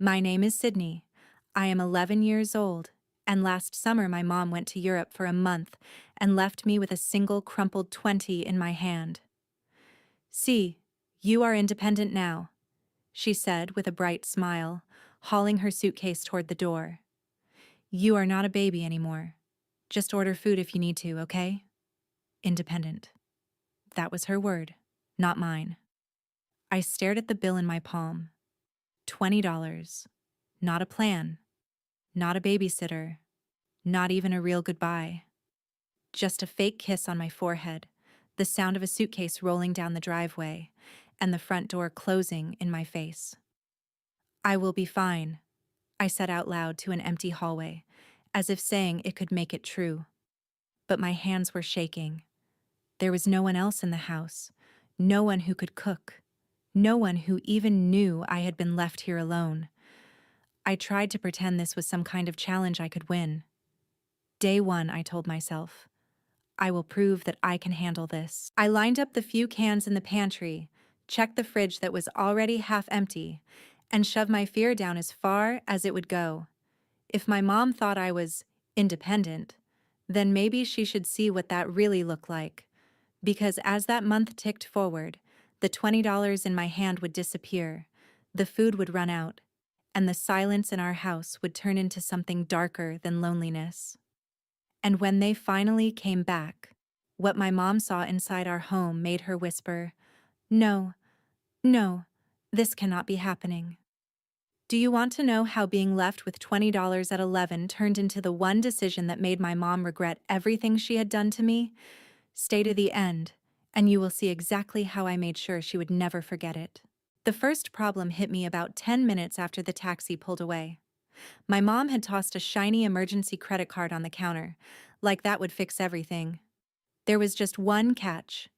My name is Sydney. I am 11 years old, and last summer my mom went to Europe for a month and left me with a single crumpled 20 in my hand. See, you are independent now, she said with a bright smile, hauling her suitcase toward the door. You are not a baby anymore. Just order food if you need to, okay? Independent. That was her word, not mine. I stared at the bill in my palm. $20. Not a plan. Not a babysitter. Not even a real goodbye. Just a fake kiss on my forehead, the sound of a suitcase rolling down the driveway, and the front door closing in my face. I will be fine, I said out loud to an empty hallway, as if saying it could make it true. But my hands were shaking. There was no one else in the house, no one who could cook, no one who even knew I had been left here alone. I tried to pretend this was some kind of challenge I could win. Day one, I told myself. I will prove that I can handle this. I lined up the few cans in the pantry, checked the fridge that was already half empty, and shoved my fear down as far as it would go. If my mom thought I was independent, then maybe she should see what that really looked like. Because as that month ticked forward, the $20 in my hand would disappear, the food would run out, and the silence in our house would turn into something darker than loneliness. And when they finally came back, what my mom saw inside our home made her whisper, "No, no, this cannot be happening." Do you want to know how being left with $20 at 11 turned into the one decision that made my mom regret everything she had done to me? Stay to the end, and you will see exactly how I made sure she would never forget it. The first problem hit me about 10 minutes after the taxi pulled away. My mom had tossed a shiny emergency credit card on the counter, like that would fix everything. There was just one catch.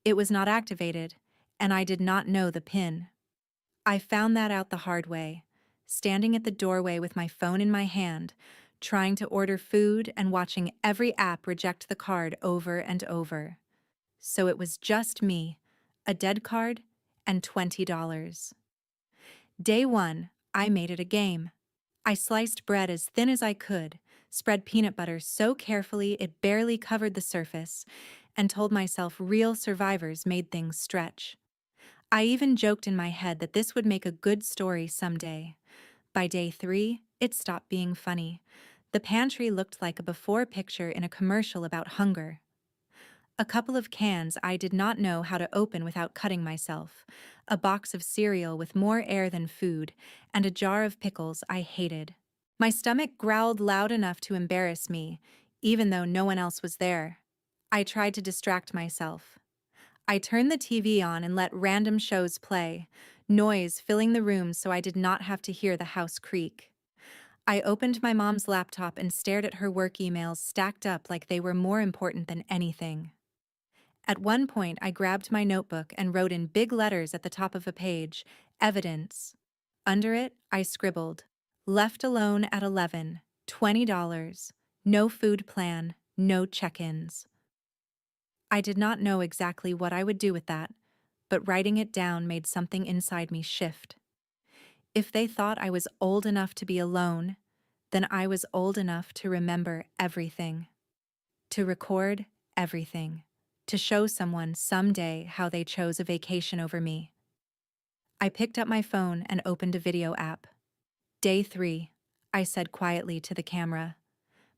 It was not activated, and I did not know the PIN. I found that out the hard way, standing at the doorway with my phone in my hand, trying to order food and watching every app reject the card over and over. So it was just me, a dead card, and $20. Day one, I made it a game. I sliced bread as thin as I could, spread peanut butter so carefully it barely covered the surface, and told myself real survivors made things stretch. I even joked in my head that this would make a good story someday. By day three, it stopped being funny. The pantry looked like a before picture in a commercial about hunger. A couple of cans I did not know how to open without cutting myself, a box of cereal with more air than food, and a jar of pickles I hated. My stomach growled loud enough to embarrass me, even though no one else was there. I tried to distract myself. I turned the TV on and let random shows play, noise filling the room so I did not have to hear the house creak. I opened my mom's laptop and stared at her work emails stacked up like they were more important than anything. At one point, I grabbed my notebook and wrote in big letters at the top of a page, "Evidence." Under it, I scribbled, "Left alone at 11, $20, no food plan, no check-ins." I did not know exactly what I would do with that, but writing it down made something inside me shift. If they thought I was old enough to be alone, then I was old enough to remember everything, to record everything, to show someone someday how they chose a vacation over me. I picked up my phone and opened a video app. Day 3, I said quietly to the camera.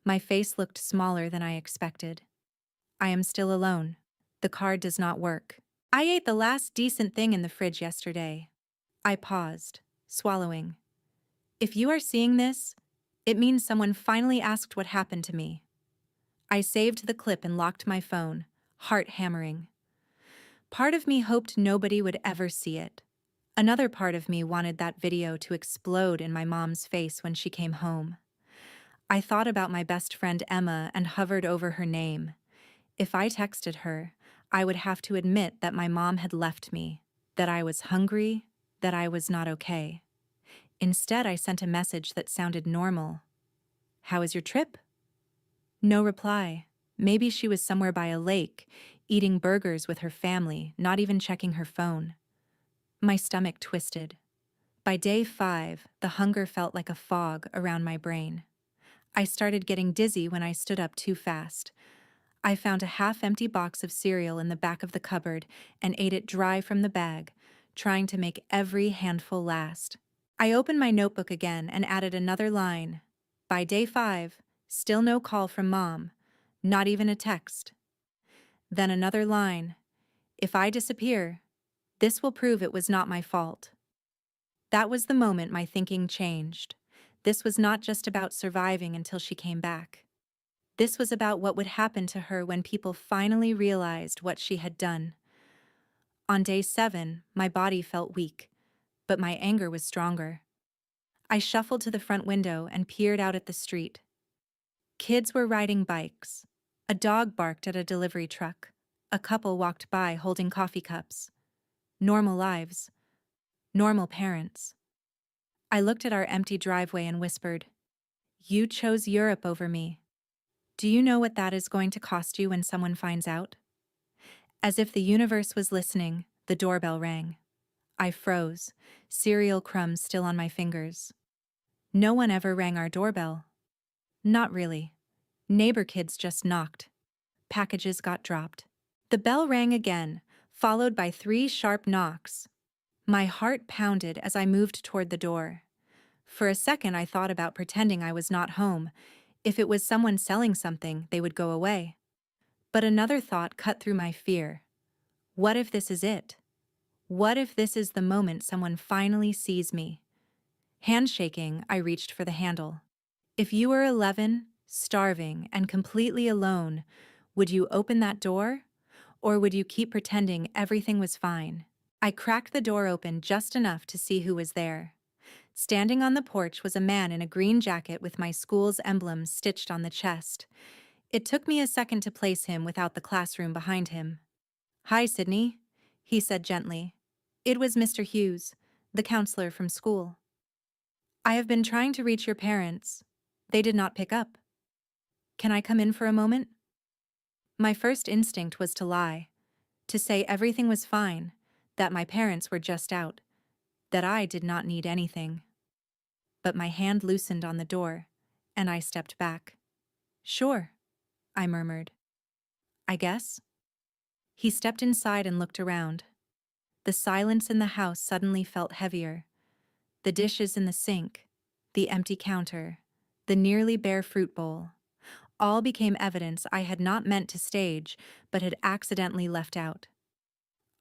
My face looked smaller than I expected. I am still alone. The card does not work. I ate the last decent thing in the fridge yesterday. I paused, swallowing. If you are seeing this, it means someone finally asked what happened to me. I saved the clip and locked my phone, heart hammering. Part of me hoped nobody would ever see it. Another part of me wanted that video to explode in my mom's face when she came home. I thought about my best friend Emma and hovered over her name. If I texted her, I would have to admit that my mom had left me, that I was hungry, that I was not okay. Instead, I sent a message that sounded normal. "How was your trip?" No reply. Maybe she was somewhere by a lake, eating burgers with her family, not even checking her phone. My stomach twisted. By day 5, the hunger felt like a fog around my brain. I started getting dizzy when I stood up too fast. I found a half-empty box of cereal in the back of the cupboard and ate it dry from the bag, trying to make every handful last. I opened my notebook again and added another line. By day 5, still no call from Mom, not even a text. Then another line. If I disappear, this will prove it was not my fault. That was the moment my thinking changed. This was not just about surviving until she came back. This was about what would happen to her when people finally realized what she had done. On day 7, my body felt weak, but my anger was stronger. I shuffled to the front window and peered out at the street. Kids were riding bikes. A dog barked at a delivery truck. A couple walked by holding coffee cups. Normal lives. Normal parents. I looked at our empty driveway and whispered, "You chose Europe over me. Do you know what that is going to cost you when someone finds out?" As if the universe was listening, the doorbell rang. I froze, cereal crumbs still on my fingers. No one ever rang our doorbell. Not really. Neighbor kids just knocked. Packages got dropped. The bell rang again, followed by 3 sharp knocks. My heart pounded as I moved toward the door. For a second I thought about pretending I was not home. If it was someone selling something, they would go away. But another thought cut through my fear. What if this is it? What if this is the moment someone finally sees me? Handshaking, I reached for the handle. If you were 11, starving, and completely alone, would you open that door? Or would you keep pretending everything was fine? I cracked the door open just enough to see who was there. Standing on the porch was a man in a green jacket with my school's emblem stitched on the chest. It took me a second to place him without the classroom behind him. "Hi, Sydney," he said gently. It was Mr. Hughes, the counselor from school. "I have been trying to reach your parents. They did not pick up. Can I come in for a moment?" My first instinct was to lie, to say everything was fine, that my parents were just out, that I did not need anything. But my hand loosened on the door, and I stepped back. "Sure," I murmured. "I guess." He stepped inside and looked around. The silence in the house suddenly felt heavier. The dishes in the sink, the empty counter, the nearly bare fruit bowl, all became evidence I had not meant to stage, but had accidentally left out.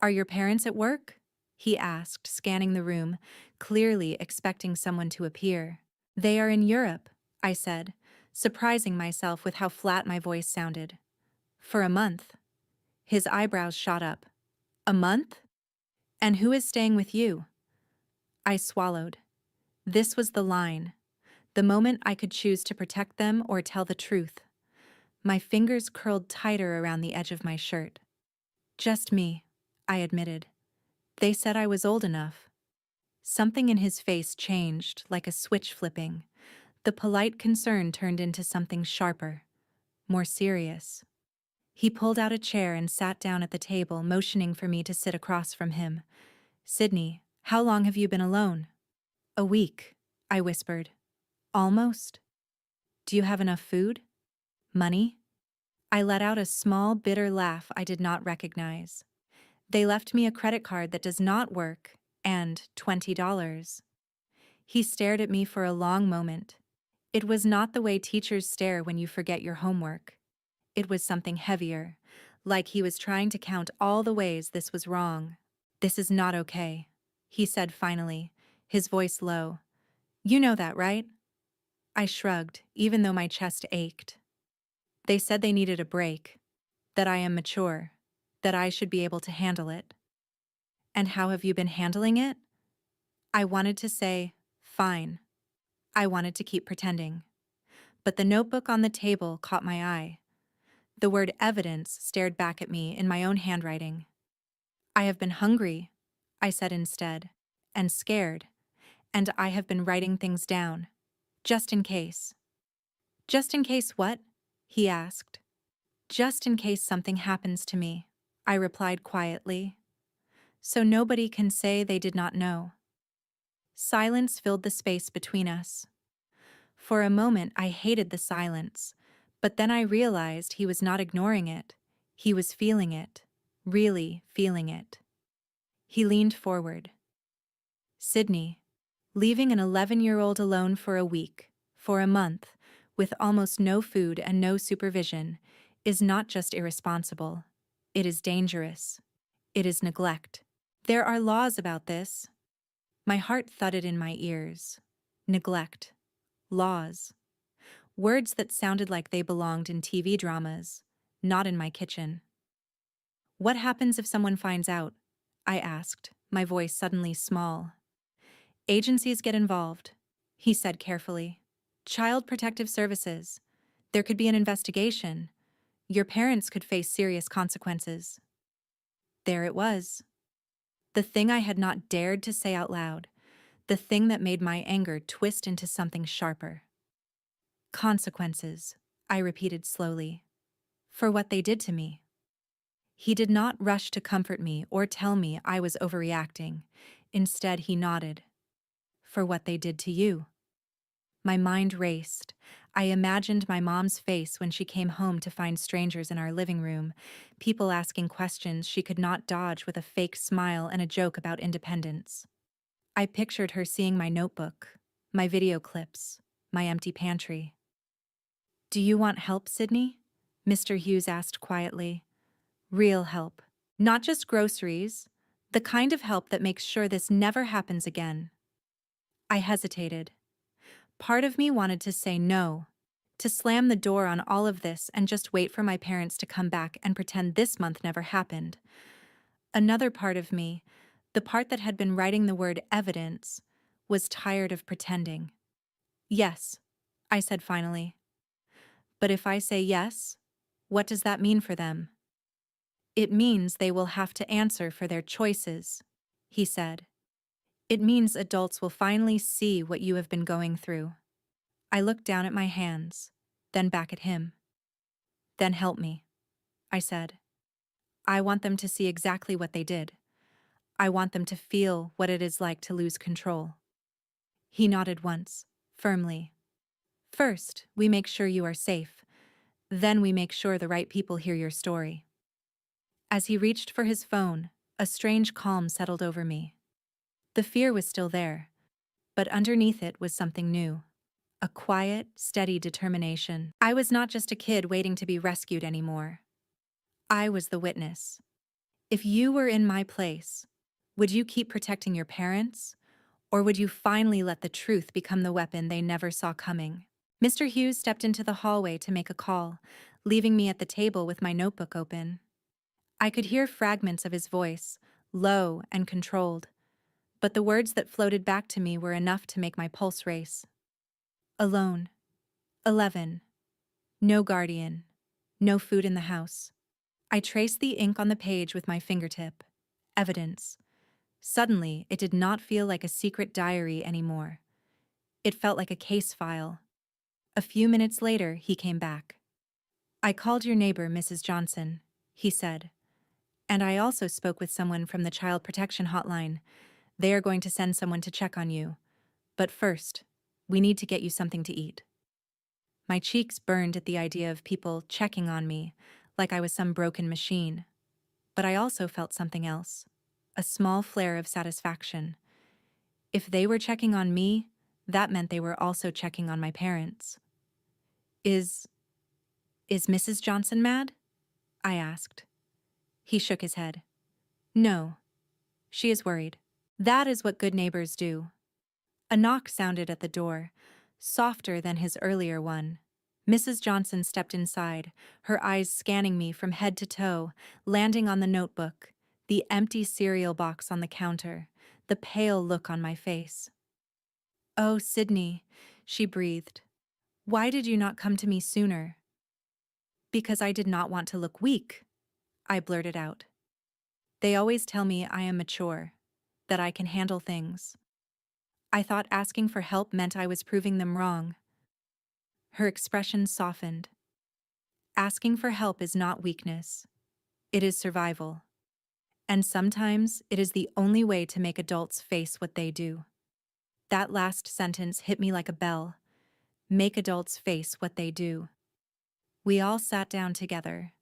"Are your parents at work?" he asked, scanning the room, clearly expecting someone to appear. "They are in Europe," I said, surprising myself with how flat my voice sounded. "For a month." His eyebrows shot up. "A month? And who is staying with you?" I swallowed. This was the line, the moment I could choose to protect them or tell the truth. My fingers curled tighter around the edge of my shirt. "Just me," I admitted. "They said I was old enough." Something in his face changed, like a switch flipping. The polite concern turned into something sharper, more serious. He pulled out a chair and sat down at the table, motioning for me to sit across from him. "Sydney, how long have you been alone?" "A week," I whispered. "Almost." "Do you have enough food? Money?" I let out a small, bitter laugh I did not recognize. "They left me a credit card that does not work, and $20. He stared at me for a long moment. It was not the way teachers stare when you forget your homework. It was something heavier, like he was trying to count all the ways this was wrong. "This is not okay," he said finally, his voice low. "You know that, right?" I shrugged, even though my chest ached. "They said they needed a break, that I am mature, that I should be able to handle it." "And how have you been handling it?" I wanted to say, "Fine." I wanted to keep pretending. But the notebook on the table caught my eye. The word evidence stared back at me in my own handwriting. "I have been hungry," I said instead, "and scared, and I have been writing things down, just in case." "Just in case what?" he asked. "Just in case something happens to me," I replied quietly. "So nobody can say they did not know." Silence filled the space between us. For a moment, I hated the silence, but then I realized he was not ignoring it. He was feeling it, really feeling it. He leaned forward. Sydney, leaving an 11-year-old alone for a week, for a month, with almost no food and no supervision, is not just irresponsible. It is dangerous. It is neglect. There are laws about this. My heart thudded in my ears. Neglect. Laws. Words that sounded like they belonged in TV dramas, not in my kitchen. What happens if someone finds out? I asked, my voice suddenly small. Agencies get involved, he said carefully. Child Protective Services. There could be an investigation. Your parents could face serious consequences. There it was. The thing I had not dared to say out loud. The thing that made my anger twist into something sharper. Consequences, I repeated slowly. For what they did to me. He did not rush to comfort me or tell me I was overreacting. Instead, he nodded. For what they did to you. My mind raced. I imagined my mom's face when she came home to find strangers in our living room, people asking questions she could not dodge with a fake smile and a joke about independence. I pictured her seeing my notebook, my video clips, my empty pantry. Do you want help, Sydney? Mr. Hughes asked quietly. Real help. Not just groceries. The kind of help that makes sure this never happens again. I hesitated. Part of me wanted to say no, to slam the door on all of this and just wait for my parents to come back and pretend this month never happened. Another part of me, the part that had been writing the word evidence, was tired of pretending. Yes, I said finally. But if I say yes, what does that mean for them? It means they will have to answer for their choices, he said. It means adults will finally see what you have been going through. I looked down at my hands, then back at him. Then help me, I said. I want them to see exactly what they did. I want them to feel what it is like to lose control. He nodded once, firmly. First, we make sure you are safe. Then we make sure the right people hear your story. As he reached for his phone, a strange calm settled over me. The fear was still there, but underneath it was something new. A quiet, steady determination. I was not just a kid waiting to be rescued anymore. I was the witness. If you were in my place, would you keep protecting your parents? Or would you finally let the truth become the weapon they never saw coming? Mr. Hughes stepped into the hallway to make a call, leaving me at the table with my notebook open. I could hear fragments of his voice, low and controlled, but the words that floated back to me were enough to make my pulse race. Alone. 11. No guardian. No food in the house. I traced the ink on the page with my fingertip. Evidence. Suddenly, it did not feel like a secret diary anymore. It felt like a case file. A few minutes later, he came back. I called your neighbor, Mrs. Johnson, he said. And I also spoke with someone from the Child Protection Hotline. They are going to send someone to check on you. But first, we need to get you something to eat. My cheeks burned at the idea of people checking on me, like I was some broken machine. But I also felt something else, a small flare of satisfaction. If they were checking on me, that meant they were also checking on my parents. Is Mrs. Johnson mad? I asked. He shook his head. No, she is worried. That is what good neighbors do. A knock sounded at the door, softer than his earlier one. Mrs. Johnson stepped inside, her eyes scanning me from head to toe, landing on the notebook, the empty cereal box on the counter, the pale look on my face. Oh, Sydney, she breathed. Why did you not come to me sooner? Because I did not want to look weak, I blurted out. They always tell me I am mature, that I can handle things. I thought asking for help meant I was proving them wrong. Her expression softened. Asking for help is not weakness. It is survival. And sometimes it is the only way to make adults face what they do. That last sentence hit me like a bell. Make adults face what they do. We all sat down together,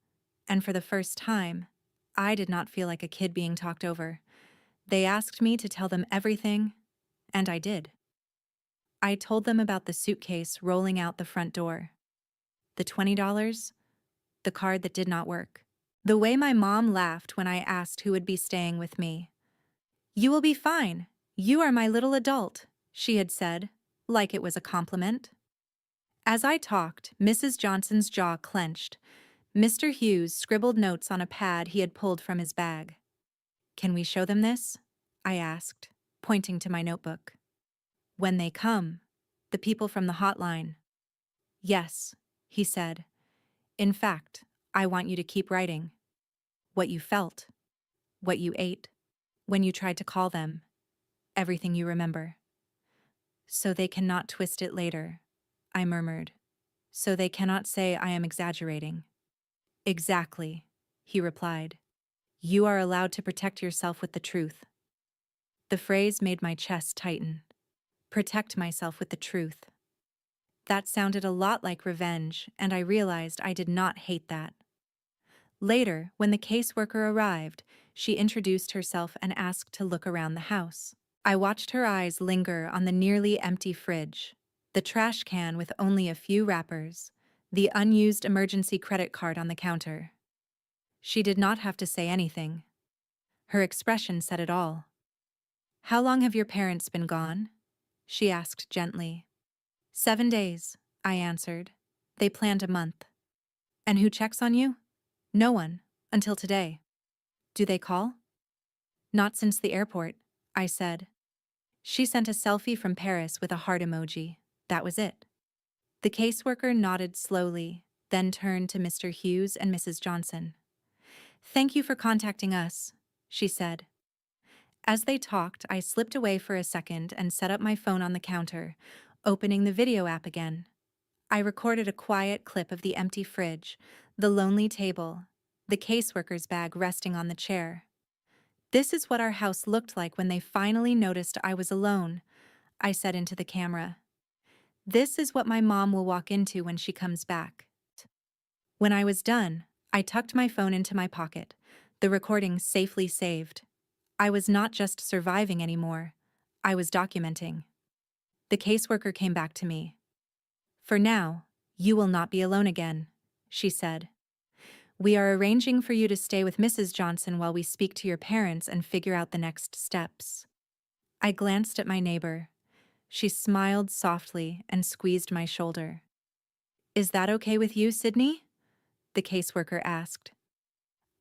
and for the first time, I did not feel like a kid being talked over. They asked me to tell them everything, and I did. I told them about the suitcase rolling out the front door, the $20, the card that did not work, the way my mom laughed when I asked who would be staying with me. "You will be fine. You are my little adult," she had said, like it was a compliment. As I talked, Mrs. Johnson's jaw clenched. Mr. Hughes scribbled notes on a pad he had pulled from his bag. "Can we show them this?" I asked, pointing to my notebook. "When they come, the people from the hotline." "Yes," he said. "In fact, I want you to keep writing. What you felt, what you ate, when you tried to call them, everything you remember." "So they cannot twist it later," I murmured. "So they cannot say I am exaggerating." "Exactly," he replied. "You are allowed to protect yourself with the truth." The phrase made my chest tighten. Protect myself with the truth. That sounded a lot like revenge, and I realized I did not hate that. Later, when the caseworker arrived, she introduced herself and asked to look around the house. I watched her eyes linger on the nearly empty fridge, the trash can with only a few wrappers, the unused emergency credit card on the counter. She did not have to say anything. Her expression said it all. "How long have your parents been gone?" she asked gently. 7 days, I answered. "They planned a month." "And who checks on you?" "No one, until today." "Do they call?" "Not since the airport," I said. She sent a selfie from Paris with a heart emoji. That was it. The caseworker nodded slowly, then turned to Mr. Hughes and Mrs. Johnson. "Thank you for contacting us," she said. As they talked, I slipped away for a second and set up my phone on the counter, opening the video app again. I recorded a quiet clip of the empty fridge, the lonely table, the caseworker's bag resting on the chair. "This is what our house looked like when they finally noticed I was alone," I said into the camera. "This is what my mom will walk into when she comes back." When I was done, I tucked my phone into my pocket, the recording safely saved. I was not just surviving anymore, I was documenting. The caseworker came back to me. "For now, you will not be alone again," she said. "We are arranging for you to stay with Mrs. Johnson while we speak to your parents and figure out the next steps." I glanced at my neighbor. She smiled softly and squeezed my shoulder. "Is that okay with you, Sydney?" the caseworker asked.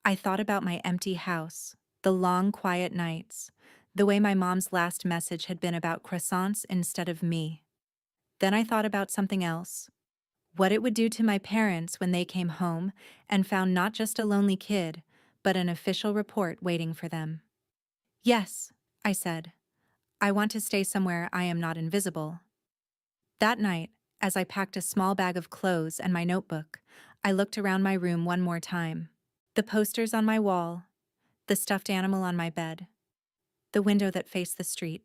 I thought about my empty house, the long, quiet nights, the way my mom's last message had been about croissants instead of me. Then I thought about something else. What it would do to my parents when they came home and found not just a lonely kid, but an official report waiting for them. "Yes," I said. "I want to stay somewhere I am not invisible." That night, as I packed a small bag of clothes and my notebook, I looked around my room one more time. The posters on my wall, the stuffed animal on my bed, the window that faced the street.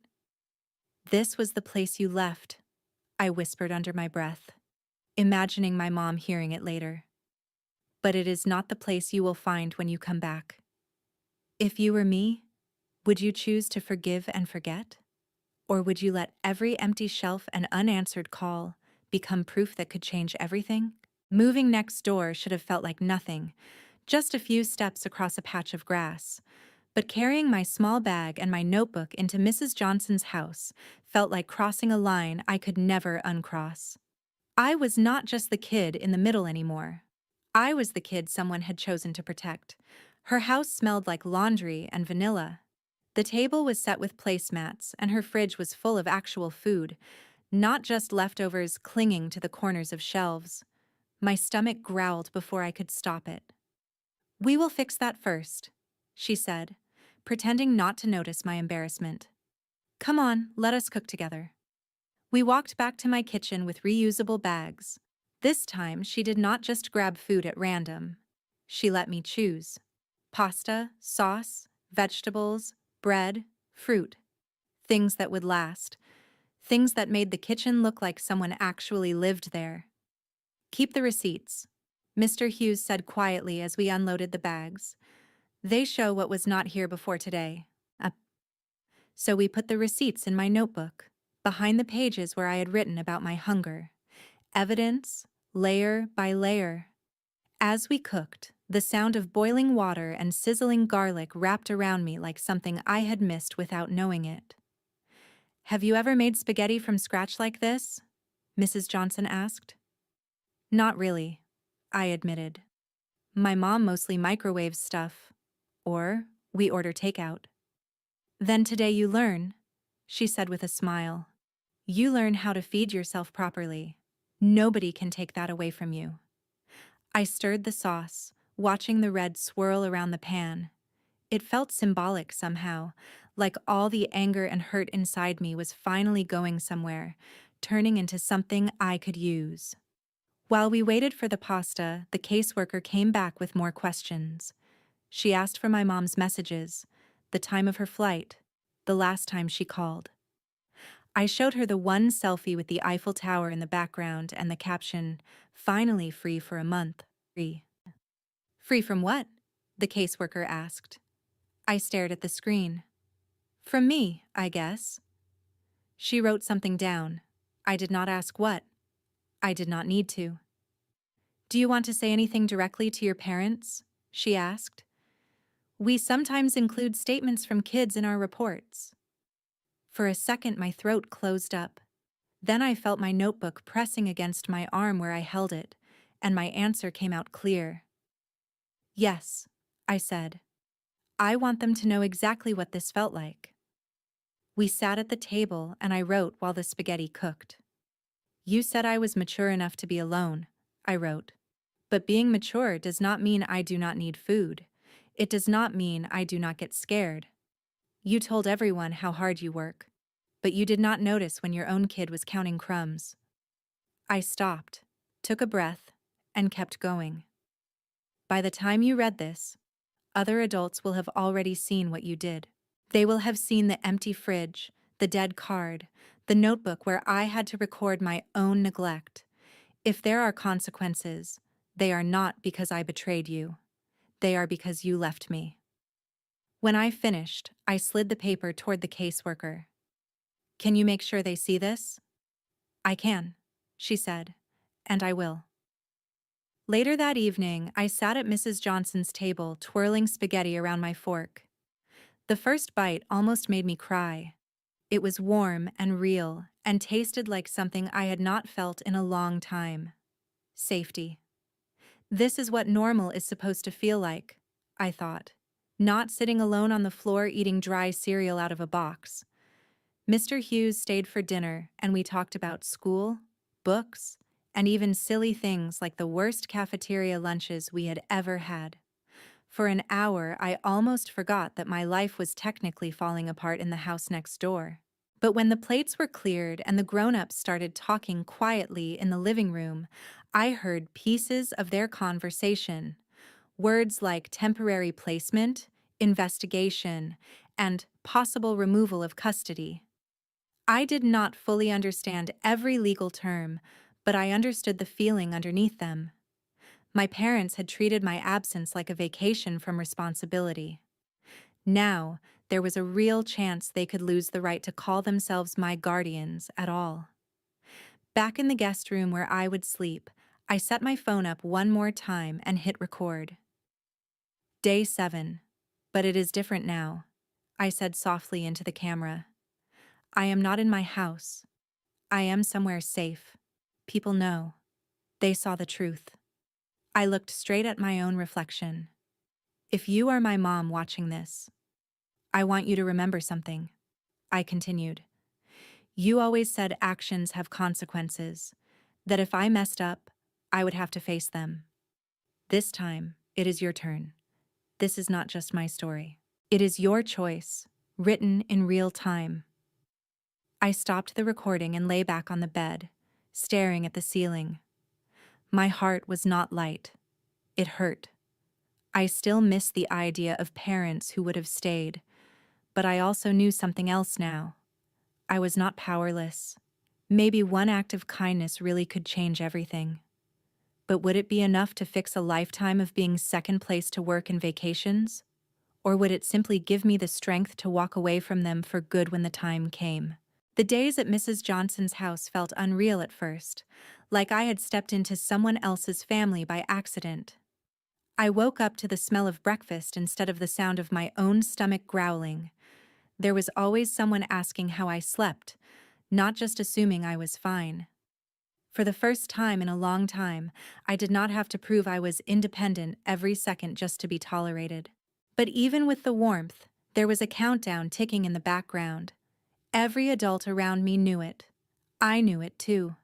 "This was the place you left," I whispered under my breath, imagining my mom hearing it later. "But it is not the place you will find when you come back." If you were me, would you choose to forgive and forget? Or would you let every empty shelf and unanswered call become proof that could change everything? Moving next door should have felt like nothing, just a few steps across a patch of grass. But carrying my small bag and my notebook into Mrs. Johnson's house felt like crossing a line I could never uncross. I was not just the kid in the middle anymore. I was the kid someone had chosen to protect. Her house smelled like laundry and vanilla. The table was set with placemats, and her fridge was full of actual food, not just leftovers clinging to the corners of shelves. My stomach growled before I could stop it. "We will fix that first," she said, pretending not to notice my embarrassment. "Come on, let us cook together." We walked back to my kitchen with reusable bags. This time, she did not just grab food at random. She let me choose. Pasta, sauce, vegetables, bread, fruit. Things that would last. Things that made the kitchen look like someone actually lived there. Keep the receipts, Mr. Hughes said quietly as we unloaded the bags. They show what was not here before today. So we put the receipts in my notebook, behind the pages where I had written about my hunger. Evidence, layer by layer. As we cooked, the sound of boiling water and sizzling garlic wrapped around me like something I had missed without knowing it. Have you ever made spaghetti from scratch like this? Mrs. Johnson asked. Not really, I admitted. My mom mostly microwaves stuff. Or we order takeout. Then today you learn, she said with a smile. You learn how to feed yourself properly. Nobody can take that away from you. I stirred the sauce, watching the red swirl around the pan. It felt symbolic somehow, like all the anger and hurt inside me was finally going somewhere, turning into something I could use. While we waited for the pasta, the caseworker came back with more questions. She asked for my mom's messages, the time of her flight, the last time she called. I showed her the one selfie with the Eiffel Tower in the background and the caption, "Finally free for a month." Free. Free from what? The caseworker asked. I stared at the screen. From me, I guess. She wrote something down. I did not ask what. I did not need to. Do you want to say anything directly to your parents? She asked. We sometimes include statements from kids in our reports. For a second, my throat closed up. Then I felt my notebook pressing against my arm where I held it, and my answer came out clear. Yes, I said. I want them to know exactly what this felt like. We sat at the table and I wrote while the spaghetti cooked. You said I was mature enough to be alone, I wrote. But being mature does not mean I do not need food. It does not mean I do not get scared. You told everyone how hard you work, but you did not notice when your own kid was counting crumbs. I stopped, took a breath, and kept going. By the time you read this, other adults will have already seen what you did. They will have seen the empty fridge, the dead card, the notebook where I had to record my own neglect. If there are consequences, they are not because I betrayed you. They are because you left me. When I finished, I slid the paper toward the caseworker. Can you make sure they see this? I can, she said, and I will. Later that evening, I sat at Mrs. Johnson's table, twirling spaghetti around my fork. The first bite almost made me cry. It was warm and real, and tasted like something I had not felt in a long time. Safety. This is what normal is supposed to feel like, I thought. Not sitting alone on the floor eating dry cereal out of a box. Mr. Hughes stayed for dinner, and we talked about school, books, and even silly things like the worst cafeteria lunches we had ever had. For an hour, I almost forgot that my life was technically falling apart in the house next door. But when the plates were cleared and the grown-ups started talking quietly in the living room, I heard pieces of their conversation. Words like temporary placement, investigation, and possible removal of custody. I did not fully understand every legal term, but I understood the feeling underneath them. My parents had treated my absence like a vacation from responsibility. Now, there was a real chance they could lose the right to call themselves my guardians at all. Back in the guest room where I would sleep, I set my phone up one more time and hit record. Day 7. But it is different now, I said softly into the camera. I am not in my house. I am somewhere safe. People know. They saw the truth. I looked straight at my own reflection. If you are my mom watching this, I want you to remember something, I continued. You always said actions have consequences, that if I messed up, I would have to face them. This time, it is your turn. This is not just my story. It is your choice, written in real time. I stopped the recording and lay back on the bed, staring at the ceiling. My heart was not light. It hurt. I still missed the idea of parents who would have stayed, but I also knew something else now. I was not powerless. Maybe one act of kindness really could change everything. But would it be enough to fix a lifetime of being second place to work and vacations? Or would it simply give me the strength to walk away from them for good when the time came? The days at Mrs. Johnson's house felt unreal at first, like I had stepped into someone else's family by accident. I woke up to the smell of breakfast instead of the sound of my own stomach growling. There was always someone asking how I slept, not just assuming I was fine. For the first time in a long time, I did not have to prove I was independent every second just to be tolerated. But even with the warmth, there was a countdown ticking in the background. Every adult around me knew it. I knew it too.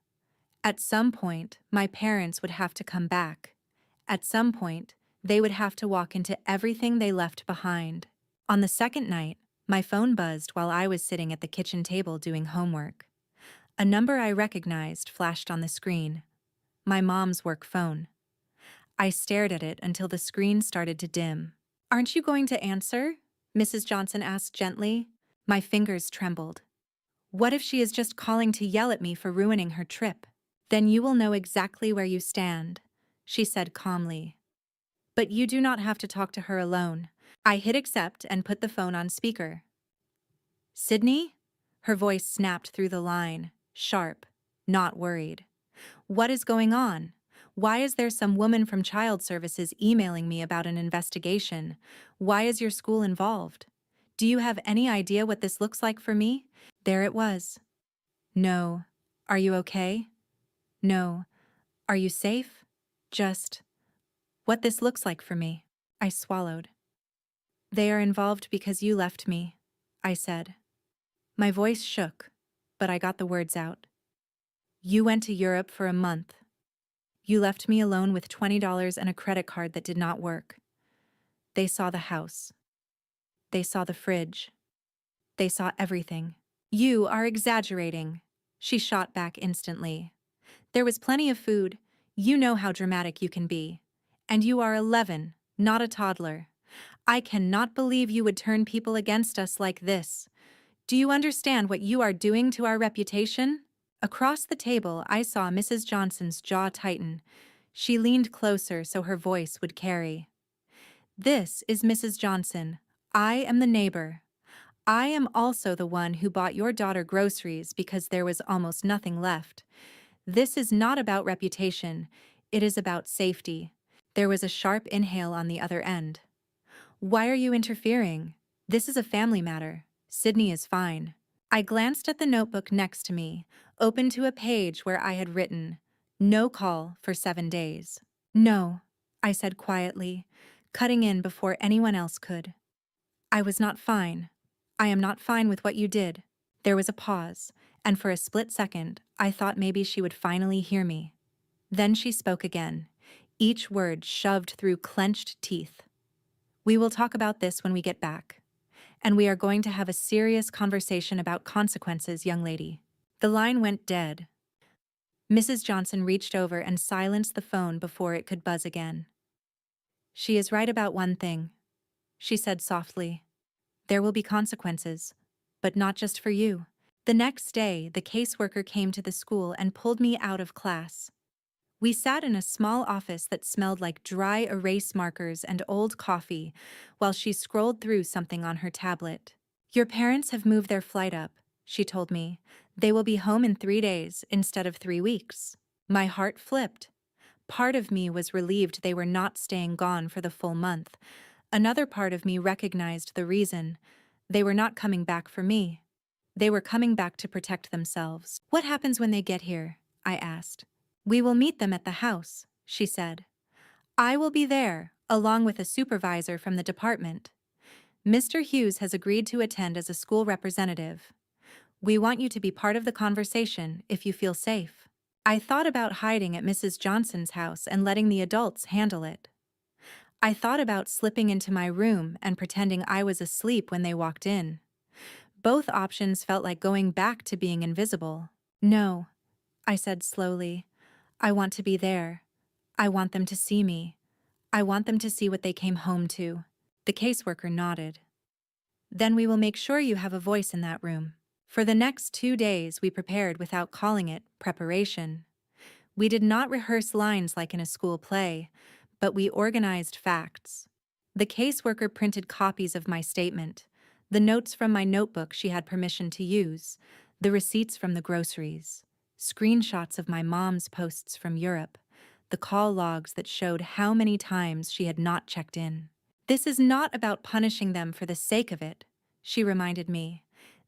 At some point, my parents would have to come back. At some point, they would have to walk into everything they left behind. On the second night, my phone buzzed while I was sitting at the kitchen table doing homework. A number I recognized flashed on the screen. My mom's work phone. I stared at it until the screen started to dim. "Aren't you going to answer?" Mrs. Johnson asked gently. My fingers trembled. What if she is just calling to yell at me for ruining her trip? "Then you will know exactly where you stand," she said calmly. "But you do not have to talk to her alone." I hit accept and put the phone on speaker. "Sydney?" Her voice snapped through the line, sharp, not worried. "What is going on? Why is there some woman from Child Services emailing me about an investigation? Why is your school involved? Do you have any idea what this looks like for me?" There it was. "No. Are you okay? No. Are you safe? Just what this looks like for me." I swallowed. "They are involved because you left me," I said. My voice shook, but I got the words out. "You went to Europe for a month. You left me alone with $20 and a credit card that did not work. They saw the house. They saw the fridge. They saw everything." "You are exaggerating," she shot back instantly. "There was plenty of food. You know how dramatic you can be. And you are 11, not a toddler. I cannot believe you would turn people against us like this. Do you understand what you are doing to our reputation?" Across the table, I saw Mrs. Johnson's jaw tighten. She leaned closer so her voice would carry. "This is Mrs. Johnson. I am the neighbor. I am also the one who bought your daughter groceries because there was almost nothing left. This is not about reputation. It is about safety." There was a sharp inhale on the other end. "Why are you interfering? This is a family matter. Sydney is fine." I glanced at the notebook next to me, open to a page where I had written, "No call for 7 days." "No," I said quietly, cutting in before anyone else could. "I was not fine. I am not fine with what you did." There was a pause, and for a split second, I thought maybe she would finally hear me. Then she spoke again, each word shoved through clenched teeth. "We will talk about this when we get back. And we are going to have a serious conversation about consequences, young lady." The line went dead. Mrs. Johnson reached over and silenced the phone before it could buzz again. "She is right about one thing," she said softly. "There will be consequences, but not just for you." The next day, the caseworker came to the school and pulled me out of class. We sat in a small office that smelled like dry erase markers and old coffee while she scrolled through something on her tablet. "Your parents have moved their flight up," she told me. "They will be home in 3 days instead of 3 weeks." My heart flipped. Part of me was relieved they were not staying gone for the full month. Another part of me recognized the reason. They were not coming back for me. They were coming back to protect themselves. "What happens when they get here?" I asked. "We will meet them at the house," she said. "I will be there, along with a supervisor from the department. Mr. Hughes has agreed to attend as a school representative. We want you to be part of the conversation if you feel safe." I thought about hiding at Mrs. Johnson's house and letting the adults handle it. I thought about slipping into my room and pretending I was asleep when they walked in. Both options felt like going back to being invisible. "No," I said slowly. "I want to be there. I want them to see me. I want them to see what they came home to." The caseworker nodded. "Then we will make sure you have a voice in that room." For the next 2 days, we prepared without calling it preparation. We did not rehearse lines like in a school play, but we organized facts. The caseworker printed copies of my statement, the notes from my notebook she had permission to use, the receipts from the groceries, screenshots of my mom's posts from Europe, the call logs that showed how many times she had not checked in. This is not about punishing them for the sake of it, she reminded me.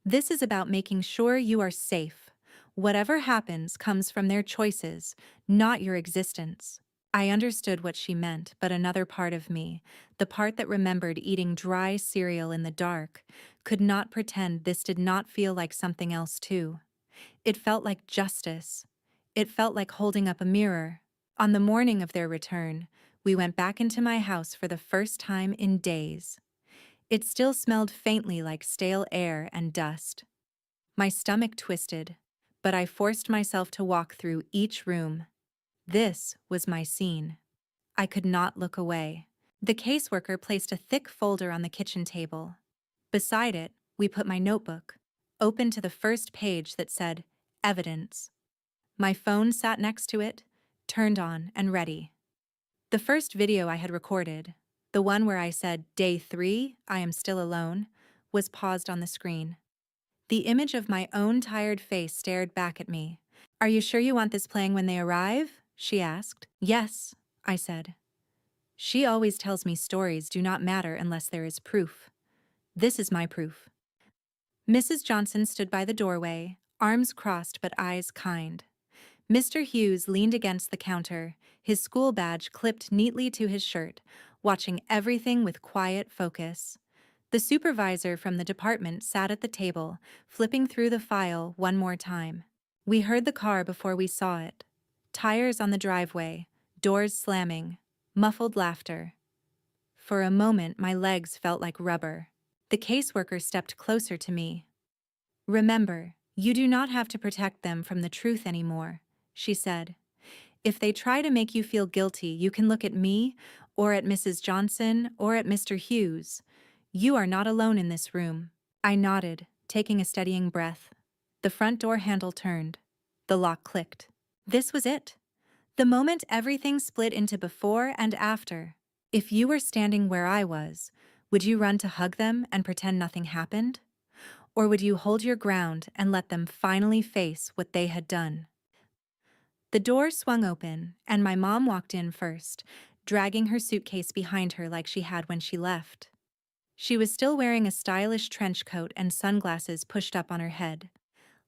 This is about making sure you are safe. Whatever happens comes from their choices, not your existence. I understood what she meant, but another part of me, the part that remembered eating dry cereal in the dark, could not pretend this did not feel like something else too. It felt like justice. It felt like holding up a mirror. On the morning of their return, we went back into my house for the first time in days. It still smelled faintly like stale air and dust. My stomach twisted, but I forced myself to walk through each room. This was my scene. I could not look away. The caseworker placed a thick folder on the kitchen table. Beside it, we put my notebook, open to the first page that said, Evidence. My phone sat next to it, turned on and ready. The first video I had recorded, the one where I said, Day 3, I am still alone, was paused on the screen. The image of my own tired face stared back at me. Are you sure you want this playing when they arrive? She asked. Yes, I said. She always tells me stories do not matter unless there is proof. This is my proof. Mrs. Johnson stood by the doorway, arms crossed but eyes kind. Mr. Hughes leaned against the counter, his school badge clipped neatly to his shirt, watching everything with quiet focus. The supervisor from the department sat at the table, flipping through the file one more time. We heard the car before we saw it. Tires on the driveway, doors slamming, muffled laughter. For a moment, my legs felt like rubber. The caseworker stepped closer to me. Remember, you do not have to protect them from the truth anymore, she said. If they try to make you feel guilty, you can look at me, or at Mrs. Johnson, or at Mr. Hughes. You are not alone in this room. I nodded, taking a steadying breath. The front door handle turned. The lock clicked. This was it. The moment everything split into before and after. If you were standing where I was, would you run to hug them and pretend nothing happened? Or would you hold your ground and let them finally face what they had done? The door swung open, and my mom walked in first, dragging her suitcase behind her like she had when she left. She was still wearing a stylish trench coat and sunglasses pushed up on her head,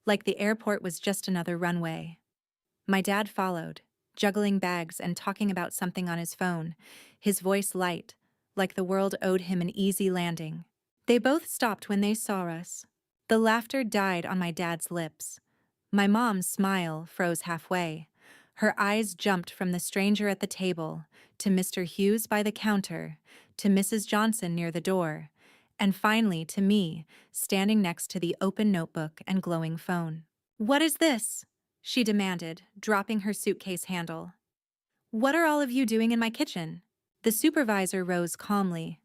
like the airport was just another runway. My dad followed, juggling bags and talking about something on his phone, his voice light, like the world owed him an easy landing. They both stopped when they saw us. The laughter died on my dad's lips. My mom's smile froze halfway. Her eyes jumped from the stranger at the table, to Mr. Hughes by the counter, to Mrs. Johnson near the door, and finally to me, standing next to the open notebook and glowing phone. What is this? She demanded, dropping her suitcase handle. What are all of you doing in my kitchen? The supervisor rose calmly.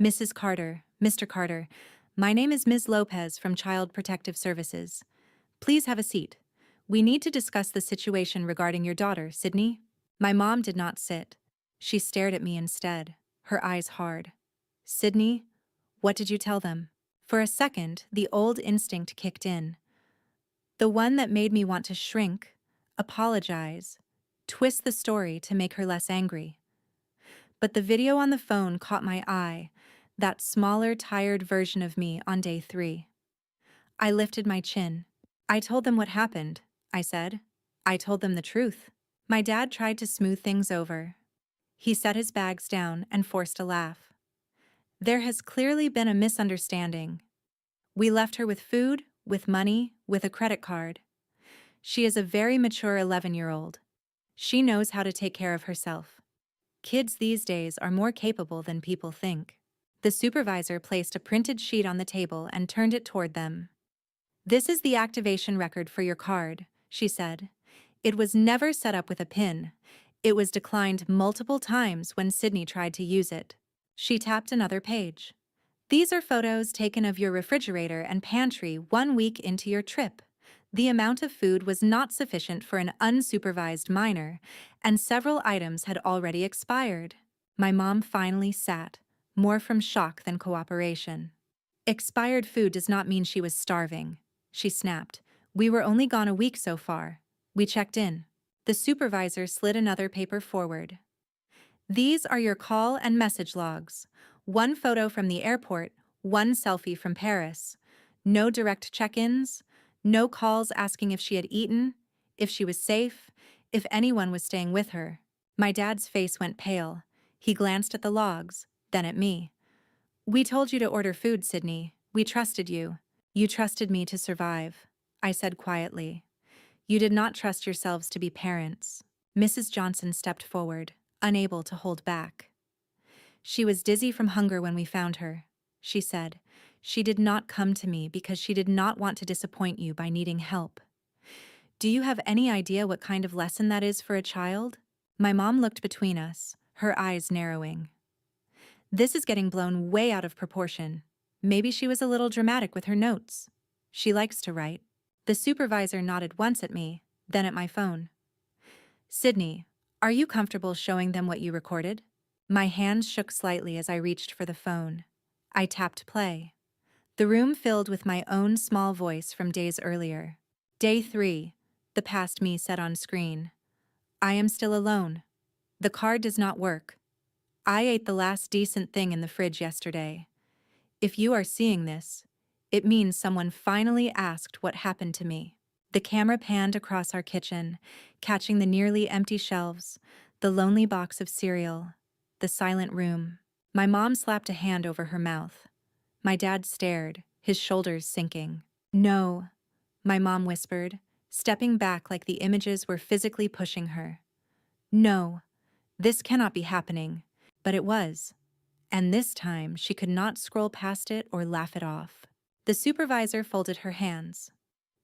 Mrs. Carter, Mr. Carter, my name is Ms. Lopez from Child Protective Services. Please have a seat. We need to discuss the situation regarding your daughter, Sydney. My mom did not sit. She stared at me instead, her eyes hard. Sydney, what did you tell them? For a second, the old instinct kicked in. The one that made me want to shrink, apologize, twist the story to make her less angry. But the video on the phone caught my eye, that smaller, tired version of me on day 3. I lifted my chin. I told them what happened, I said. I told them the truth. My dad tried to smooth things over. He set his bags down and forced a laugh. There has clearly been a misunderstanding. We left her with food, with money, with a credit card. She is a very mature 11-year-old. She knows how to take care of herself. Kids these days are more capable than people think. The supervisor placed a printed sheet on the table and turned it toward them. This is the activation record for your card, she said. It was never set up with a PIN. It was declined multiple times when Sydney tried to use it. She tapped another page. These are photos taken of your refrigerator and pantry 1 week into your trip. The amount of food was not sufficient for an unsupervised minor, and several items had already expired. My mom finally sat, more from shock than cooperation. Expired food does not mean she was starving, she snapped. We were only gone a week so far. We checked in. The supervisor slid another paper forward. These are your call and message logs. One photo from the airport, one selfie from Paris. No direct check-ins, no calls asking if she had eaten, if she was safe, if anyone was staying with her. My dad's face went pale. He glanced at the logs, then at me. We told you to order food, Sydney. We trusted you. You trusted me to survive, I said quietly. You did not trust yourselves to be parents. Mrs. Johnson stepped forward, unable to hold back. She was dizzy from hunger when we found her, she said. She did not come to me because she did not want to disappoint you by needing help. Do you have any idea what kind of lesson that is for a child? My mom looked between us, her eyes narrowing. This is getting blown way out of proportion. Maybe she was a little dramatic with her notes. She likes to write. The supervisor nodded once at me, then at my phone. Sydney, are you comfortable showing them what you recorded? My hands shook slightly as I reached for the phone. I tapped play. The room filled with my own small voice from days earlier. Day 3, the past me said on screen. I am still alone. The card does not work. I ate the last decent thing in the fridge yesterday. If you are seeing this, it means someone finally asked what happened to me. The camera panned across our kitchen, catching the nearly empty shelves, the lonely box of cereal, the silent room. My mom slapped a hand over her mouth. My dad stared, his shoulders sinking. No, my mom whispered, stepping back like the images were physically pushing her. No, this cannot be happening. But it was. And this time she could not scroll past it or laugh it off. The supervisor folded her hands.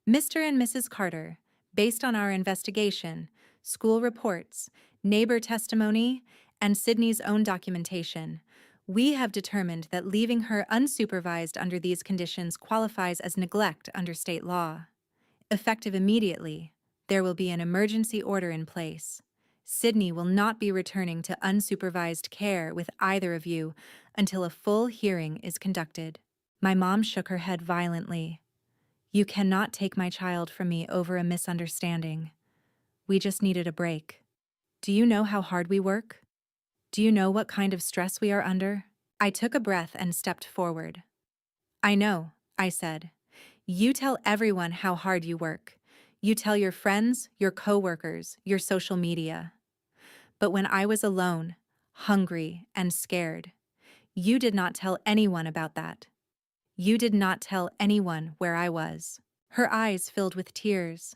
Mr. and Mrs. Carter, based on our investigation, school reports, neighbor testimony, and Sydney's own documentation, we have determined that leaving her unsupervised under these conditions qualifies as neglect under state law. Effective immediately, there will be an emergency order in place. Sydney will not be returning to unsupervised care with either of you until a full hearing is conducted. My mom shook her head violently. You cannot take my child from me over a misunderstanding. We just needed a break. Do you know how hard we work? Do you know what kind of stress we are under? I took a breath and stepped forward. I know, I said. You tell everyone how hard you work. You tell your friends, your coworkers, your social media. But when I was alone, hungry, and scared, you did not tell anyone about that. You did not tell anyone where I was. Her eyes filled with tears.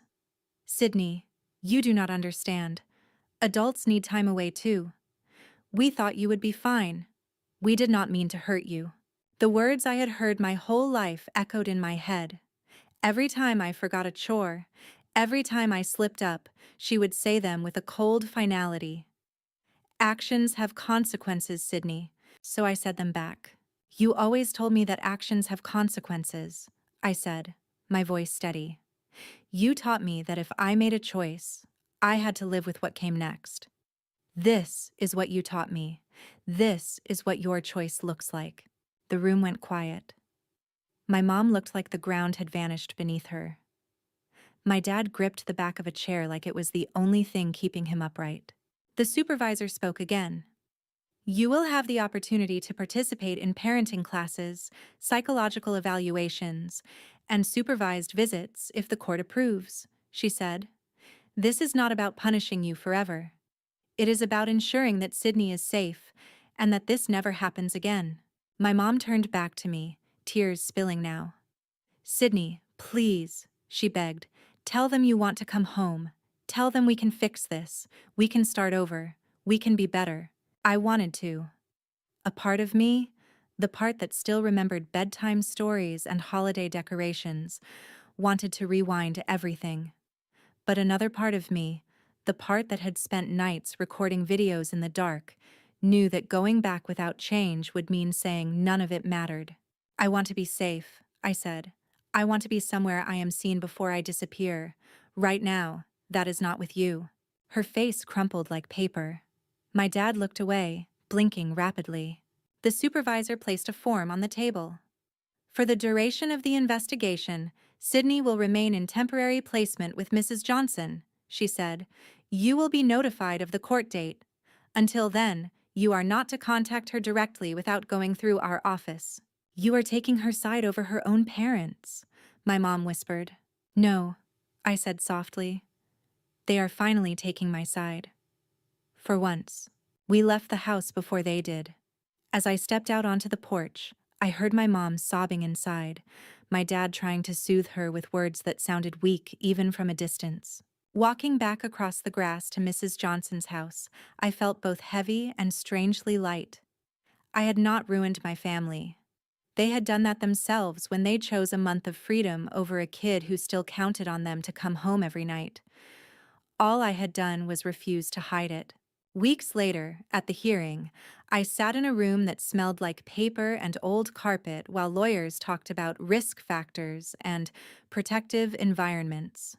Sydney, you do not understand. Adults need time away too. We thought you would be fine. We did not mean to hurt you. The words I had heard my whole life echoed in my head. Every time I forgot a chore, every time I slipped up, she would say them with a cold finality. Actions have consequences, Sydney, so I said them back. You always told me that actions have consequences, I said, my voice steady. You taught me that if I made a choice, I had to live with what came next. This is what you taught me. This is what your choice looks like. The room went quiet. My mom looked like the ground had vanished beneath her. My dad gripped the back of a chair like it was the only thing keeping him upright. The supervisor spoke again. You will have the opportunity to participate in parenting classes, psychological evaluations, and supervised visits if the court approves, she said. This is not about punishing you forever. It is about ensuring that Sydney is safe and that this never happens again. My mom turned back to me, tears spilling now. Sydney, please, she begged, tell them you want to come home. Tell them we can fix this. We can start over. We can be better. I wanted to. A part of me, the part that still remembered bedtime stories and holiday decorations, wanted to rewind everything. But another part of me, the part that had spent nights recording videos in the dark, knew that going back without change would mean saying none of it mattered. I want to be safe, I said. I want to be somewhere I am seen before I disappear. Right now, that is not with you. Her face crumpled like paper. My dad looked away, blinking rapidly. The supervisor placed a form on the table. For the duration of the investigation, Sydney will remain in temporary placement with Mrs. Johnson, she said. You will be notified of the court date. Until then, you are not to contact her directly without going through our office. You are taking her side over her own parents, my mom whispered. No, I said softly. They are finally taking my side. For once. We left the house before they did. As I stepped out onto the porch, I heard my mom sobbing inside, my dad trying to soothe her with words that sounded weak even from a distance. Walking back across the grass to Mrs. Johnson's house, I felt both heavy and strangely light. I had not ruined my family. They had done that themselves when they chose a month of freedom over a kid who still counted on them to come home every night. All I had done was refuse to hide it. Weeks later, at the hearing, I sat in a room that smelled like paper and old carpet while lawyers talked about risk factors and protective environments.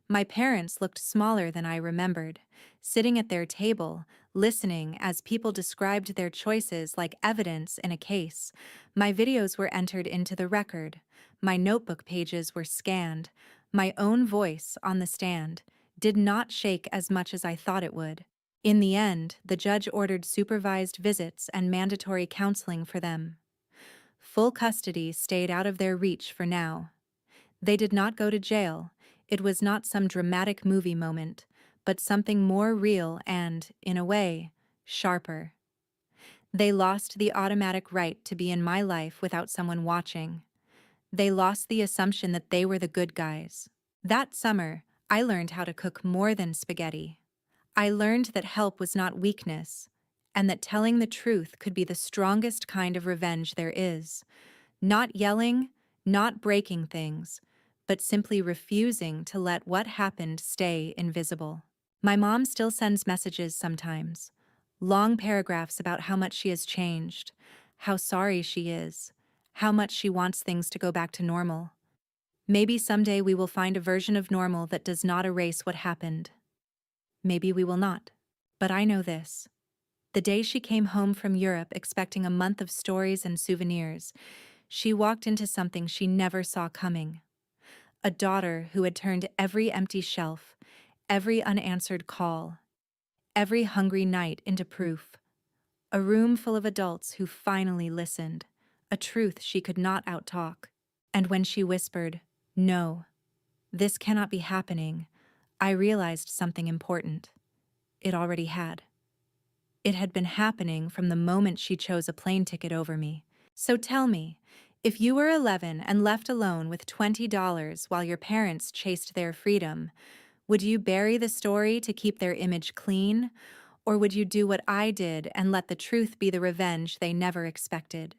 My parents looked smaller than I remembered, sitting at their table, listening as people described their choices like evidence in a case. My videos were entered into the record. My notebook pages were scanned. My own voice on the stand did not shake as much as I thought it would. In the end, the judge ordered supervised visits and mandatory counseling for them. Full custody stayed out of their reach for now. They did not go to jail. It was not some dramatic movie moment, but something more real and, in a way, sharper. They lost the automatic right to be in my life without someone watching. They lost the assumption that they were the good guys. That summer, I learned how to cook more than spaghetti. I learned that help was not weakness, and that telling the truth could be the strongest kind of revenge there is. Not yelling, not breaking things, but simply refusing to let what happened stay invisible. My mom still sends messages sometimes, long paragraphs about how much she has changed, how sorry she is, how much she wants things to go back to normal. Maybe someday we will find a version of normal that does not erase what happened. Maybe we will not. But I know this. The day she came home from Europe expecting a month of stories and souvenirs, she walked into something she never saw coming. A daughter who had turned every empty shelf, every unanswered call, every hungry night into proof. A room full of adults who finally listened, a truth she could not outtalk. And when she whispered, "No, this cannot be happening," I realized something important. It already had. It had been happening from the moment she chose a plane ticket over me. So tell me, if you were 11 and left alone with $20 while your parents chased their freedom, would you bury the story to keep their image clean, or would you do what I did and let the truth be the revenge they never expected?